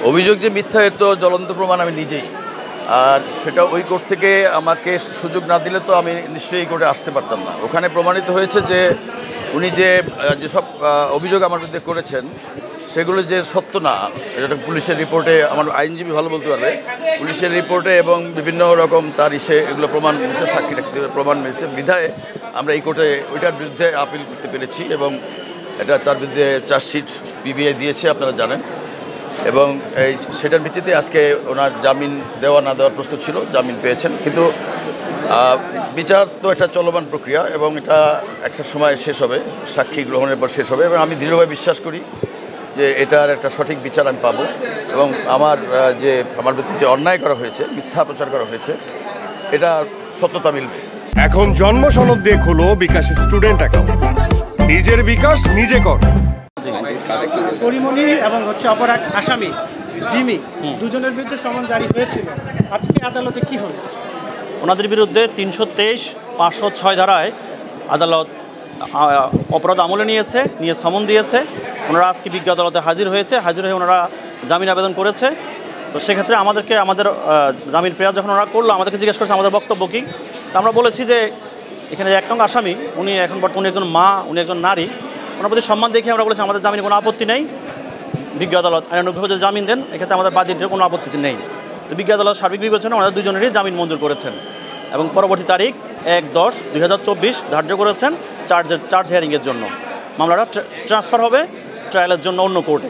অভিযোগ যে মিথ্যা এর তো জ্বলন্ত প্রমাণ আমি নিজেই। আর সেটা ওই কোর্ট থেকে আমাকে সুযোগ না দিলে তো আমি নিশ্চয়ই এই কোর্টে আসতে পারতাম না। ওখানে প্রমাণিত হয়েছে যে উনি যেসব অভিযোগ আমার বিরুদ্ধে করেছেন সেগুলো যে সত্য না, এটা পুলিশের রিপোর্টে, আমার আইনজীবী ভালো বলতে পারবে, পুলিশের রিপোর্টে এবং বিভিন্ন রকম তার এগুলো প্রমাণ মিলছে, সাক্ষী রাখতে প্রমাণ মিলছে বিধায় আমরা এই কোর্টে ওইটার বিরুদ্ধে আপিল করতে পেরেছি এবং এটা তার বিরুদ্ধে চার্জশিট পিবিআই দিয়েছে, আপনারা জানেন। এবং সেটার ভিত্তিতে আজকে ওনার জামিন দেওয়া না দেওয়ার প্রস্তুত ছিল, জামিন পেয়েছেন। কিন্তু বিচার তো একটা চলমান প্রক্রিয়া এবং এটা একটা সময় শেষ হবে, সাক্ষী গ্রহণের পর শেষ হবে এবং আমি দৃঢ়ভাবে বিশ্বাস করি যে এটার একটা সঠিক বিচার আমি পাবো এবং আমার বিরুদ্ধে যে অন্যায় করা হয়েছে, মিথ্যা প্রচার করা হয়েছে, এটা সত্যতা মিলবে। এখন জন্ম সনদ দিয়ে খোলো বিকাশ স্টুডেন্ট অ্যাকাউন্ট। নিজের বিকাশ নিজে কর। পরিমণি এবং অপর এক আসামি জিমি, দুজনের বিরুদ্ধে সমন জারি হয়েছিল। আজকে আদালতে কি হলো? ওনাদের বিরুদ্ধে 323, 506 ধারায় আদালত অপরাধ আমলে নিয়ে সমন দিয়েছে। ওনারা আজকে বিজ্ঞ আদালতে হাজির হয়ে ওনারা জামিন আবেদন করেছে। তো সেক্ষেত্রে আমাদের জামিন পেয়ার যখন ওনারা করলো, আমাদেরকে জিজ্ঞেস করেছে আমাদের বক্তব্য কী। তো আমরা বলেছি যে এখানে 1 নং আসামি উনি এখন বর্তমানে একজন মা, উনি একজন নারী, ওনার প্রতি সম্মান দেখে আমরা বলেছি আমাদের জামিনে কোনো আপত্তি নেই। বিজ্ঞ আদালত আইনানুগভাবে যদি জামিন দেন, এক্ষেত্রে আমাদের বাদীদের কোনো আপত্তি নেই। তো বিজ্ঞ আদালত সার্বিক বিবেচনা ওনাদের দুজনেরই জামিন মঞ্জুর করেছেন এবং পরবর্তী তারিখ 1/10/2024 ধার্য করেছেন চার্জ হিয়ারিংয়ের জন্য। মামলাটা ট্রান্সফার হবে ট্রায়ালের জন্য অন্য কোর্টে।